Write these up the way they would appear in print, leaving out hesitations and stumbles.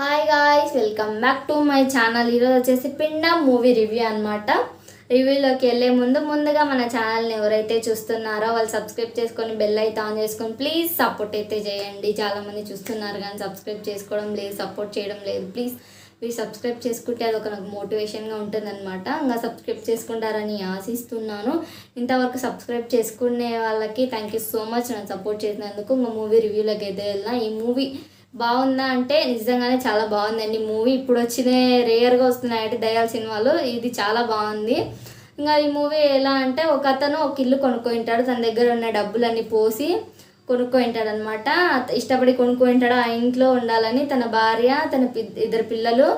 Hi guys, welcome back to my channel. ఈరోజు వచ్చేసి పిండం మూవీ రివ్యూ అనమాట. రివ్యూలోకి వెళ్ళే ముందుగా మన ఛానల్ని ఎవరైతే చూస్తున్నారో వాళ్ళు సబ్స్క్రైబ్ చేసుకొని బెల్ అయితే ఆన్ చేసుకొని ప్లీజ్ సపోర్ట్ అయితే చేయండి. చాలామంది చూస్తున్నారు కానీ సబ్స్క్రైబ్ చేసుకోవడం లేదు, సపోర్ట్ చేయడం లేదు. ప్లీజ్ మీరు సబ్స్క్రైబ్ చేసుకుంటే అది ఒక నాకు మోటివేషన్గా ఉంటుందన్నమాట. ఇంకా సబ్స్క్రైబ్ చేసుకుంటారని ఆశిస్తున్నాను. ఇంతవరకు సబ్స్క్రైబ్ చేసుకునే వాళ్ళకి థ్యాంక్ యూ సో మచ్ నన్ను సపోర్ట్ చేసినందుకు. ఇంకా మూవీ రివ్యూలోకి అయితే వెళ్దాం. ఈ మూవీ బాగుందా అంటే నిజంగానే చాలా బాగుందండి. మూవీ ఇప్పుడు వచ్చిన రేయర్గా వస్తున్నాయంటే దయాల సినిమాలు, ఇది చాలా బాగుంది. ఇంకా ఈ మూవీ ఎలా అంటే ఒక అతను ఒక ఇల్లు కొనుక్కుంటాడు, తన దగ్గర ఉన్న డబ్బులన్నీ పోసి కొనుక్కుంటాడు అనమాట. ఇష్టపడి కొనుక్కుంటాడు. ఆ ఇంట్లో ఉండాలని తన భార్య, తన ఇద్దరు పిల్లలు,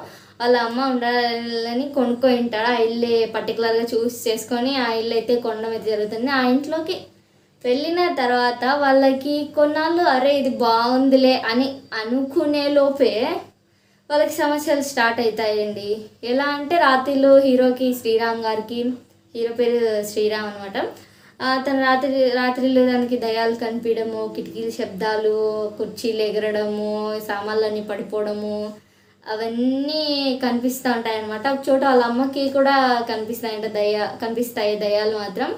వాళ్ళ అమ్మ ఉండాలని కొనుక్కుంటాడు. ఆ ఇల్లు పర్టికులర్గా చూస్ చేసుకొని ఆ ఇల్లు అయితే కొనడం అయితే జరుగుతుంది. ఆ ఇంట్లోకి వెళ్ళిన తర్వాత వాళ్ళకి కొన్నాళ్ళు అరే ఇది బాగుందిలే అని అనుకునే లోపే వాళ్ళకి సమస్యలు స్టార్ట్ అవుతాయండి. ఎలా అంటే రాత్రిలో హీరోకి శ్రీరామ్ గారికి, హీరో పేరు శ్రీరామ్ అనమాట, తన రాత్రిలో దానికి దయాలు కనిపించడము, కిటికీల శబ్దాలు, కుర్చీలు ఎగరడము, సామాన్లన్నీ పడిపోవడము అవన్నీ కనిపిస్తూ ఉంటాయి అన్నమాట. ఒక చోట వాళ్ళ అమ్మకి కూడా కనిపిస్తాయి దయాలు మాత్రం.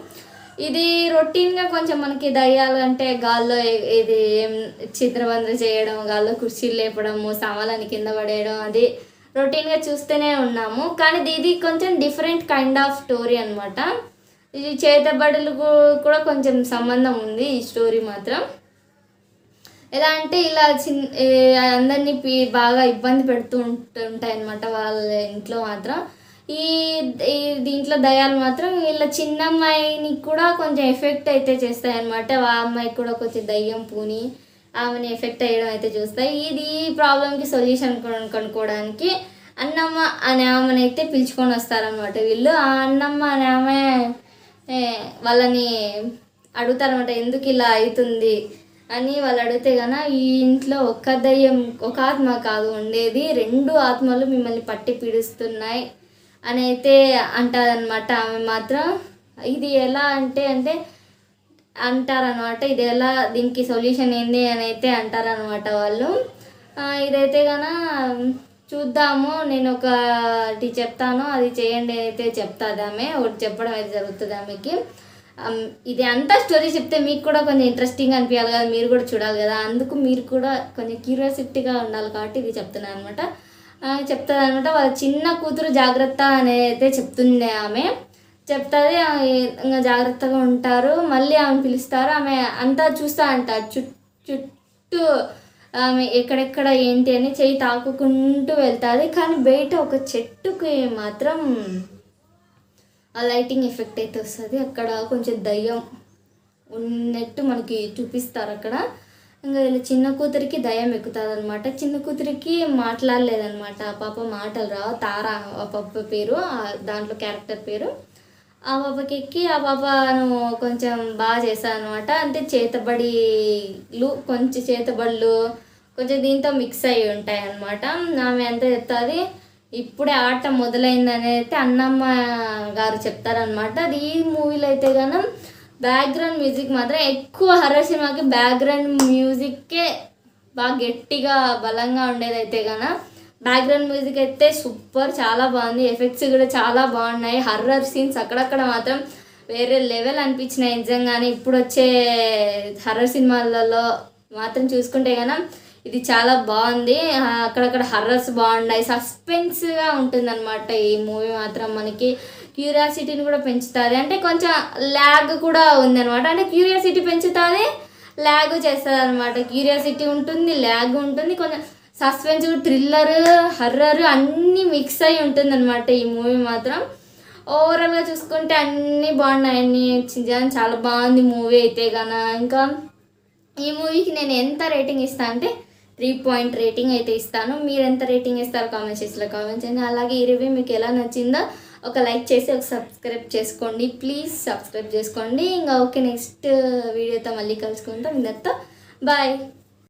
ఇది రొటీన్గా కొంచెం మనకి దయ్యాలు అంటే గాల్లో ఇది చిత్రబంధ చేయడం, గాల్లో కుర్చీలు లేపడము, సామాన్లని కింద పడేయడం, అది రొటీన్గా చూస్తూనే ఉన్నాము. కానీ ఇది కొంచెం డిఫరెంట్ కైండ్ ఆఫ్ స్టోరీ అనమాట. ఇది చేతబడులు కూడా కొంచెం సంబంధం ఉంది ఈ స్టోరీ మాత్రం. ఎలా అంటే ఇలా అందరినీ బాగా ఇబ్బంది పెడుతూ ఉంటాయి అన్నమాట వాళ్ళ ఇంట్లో మాత్రం. ఈ దీంట్లో దయాలు మాత్రం వీళ్ళ చిన్న అమ్మాయిని కూడా కొంచెం ఎఫెక్ట్ అయితే చేస్తాయి అన్నమాట. ఆ అమ్మాయికి కూడా కొంచెం దయ్యం పూని ఆమెని ఎఫెక్ట్ అయ్యడం అయితే చూస్తాయి. ఈ ప్రాబ్లంకి సొల్యూషన్ కనుక్కోవడానికి అన్నమ్మ అనే ఆమెను అయితే పిలుచుకొని వస్తారనమాట వీళ్ళు. ఆ అన్నమ్మ అనే ఆమె వాళ్ళని అడుగుతారనమాట, ఎందుకు ఇలా అవుతుంది అని. వాళ్ళు అడిగితే కన్నా ఈ ఇంట్లో ఒక్క దయ్యం, ఒక ఆత్మ కాదు ఉండేది, 2 ఆత్మలు మిమ్మల్ని పట్టి పీడిస్తున్నాయి అని అయితే అంటారనమాట ఆమె మాత్రం. ఇది ఎలా అంటే అంటారనమాట, ఇది ఎలా, దీనికి సొల్యూషన్ ఏంది అని అయితే అంటారనమాట వాళ్ళు. ఇదైతే కన్నా చూద్దాము, నేను ఒకటి చెప్తాను అది చేయండి అయితే చెప్తాది ఆమె, ఒకటి చెప్పడం అయితే జరుగుతుంది ఆమెకి. ఇది అంతా స్టోరీ చెప్తే మీకు కూడా కొంచెం ఇంట్రెస్టింగ్ అనిపించాలి కదా, మీరు కూడా చూడాలి కదా, అందుకు మీరు కూడా కొంచెం క్యూరియాసిటీగా ఉండాలి కాబట్టి ఇది చెప్తున్నాను అనమాట. చెప్తుంది అనమాట. వాళ్ళ చిన్న కూతురు జాగ్రత్త అనేది చెప్తుంది ఆమె. చెప్తుంది, ఇంకా జాగ్రత్తగా ఉంటారు. మళ్ళీ ఆమెను పిలుస్తారు. ఆమె అంతా చూస్తూ అంటారు చుట్టూ ఆమె ఎక్కడెక్కడ ఏంటి అని చెయ్యి తాకుకుంటూ వెళ్తుంది. కానీ బయట ఒక చెట్టుకి మాత్రం ఆ లైటింగ్ ఎఫెక్ట్ అయితే వస్తుంది. అక్కడ కొంచెం దయ్యం ఉన్నట్టు మనకి చూపిస్తారు అక్కడ. ఇంకా వీళ్ళ చిన్న కూతురికి దయ్యం ఎక్కుతుంది అనమాట. చిన్న కూతురికి మాట్లాడలేదనమాట, ఆ పాప మాటలు రావు. తార ఆ పాప పేరు, దాంట్లో క్యారెక్టర్ పేరు. ఆ పాపకి ఎక్కి ఆ పాపను కొంచెం బాగా చేశాను అనమాట. అంటే చేతబడులు కొంచెం దీంతో మిక్స్ అయ్యి ఉంటాయి అన్నమాట. ఆమె ఎంత చెప్తుంది, ఇప్పుడే ఆట మొదలైందని అయితే అన్నమ్మ గారు చెప్తారనమాట. అది ఈ మూవీలో అయితే కానీ బ్యాక్గ్రౌండ్ మ్యూజిక్ మాత్రం ఎక్కువ హర్రర్ సినిమాకి బ్యాక్గ్రౌండ్ మ్యూజిక్కే బాగా గట్టిగా బలంగా ఉండేదైతే కన్నా బ్యాక్గ్రౌండ్ మ్యూజిక్ అయితే సూపర్, చాలా బాగుంది. ఎఫెక్ట్స్ కూడా చాలా బాగున్నాయి. హర్రర్ సీన్స్ అక్కడక్కడ మాత్రం వేరే లెవెల్ అనిపించినాయి నిజంగానే. ఇప్పుడు వచ్చే హర్రర్ సినిమాలలో మాత్రం చూసుకుంటే కన్నా ఇది చాలా బాగుంది. అక్కడక్కడ హర్రర్స్ బాగున్నాయి, సస్పెన్స్గా ఉంటుందన్నమాట ఈ మూవీ మాత్రం. మనకి క్యూరియాసిటీని కూడా పెంచుతుంది. అంటే కొంచెం ల్యాగ్ కూడా ఉందన్నమాట. అంటే క్యూరియాసిటీ పెంచుతుంది, ల్యాగ్ చేస్తుంది అనమాట. క్యూరియాసిటీ ఉంటుంది, ల్యాగ్ ఉంటుంది, కొంచెం సస్పెన్స్, థ్రిల్లర్, హర్రర్ అన్నీ మిక్స్ అయ్యి ఉంటుందన్నమాట ఈ మూవీ మాత్రం. ఓవరాల్గా చూసుకుంటే అన్నీ బాగున్నాయి, అన్నీ చాలా బాగుంది మూవీ అయితే కన్నా. ఇంకా ఈ మూవీకి నేను ఎంత రేటింగ్ ఇస్తాను అంటే 3 రేటింగ్ అయితే ఇస్తాను. మీరు ఎంత రేటింగ్ ఇస్తారో కామెంట్ చేయండి. అలాగే ఈ రివ్యూ మీకు ఎలా నచ్చిందో ఒక లైక్ చేసి ఒక సబ్స్క్రైబ్ చేసుకోండి, ప్లీజ్ సబ్స్క్రైబ్ చేసుకోండి. ఇంకా ఓకే, నెక్స్ట్ వీడియోతో మళ్ళీ కలుసుకుంటాం. ఇందరితో బాయ్.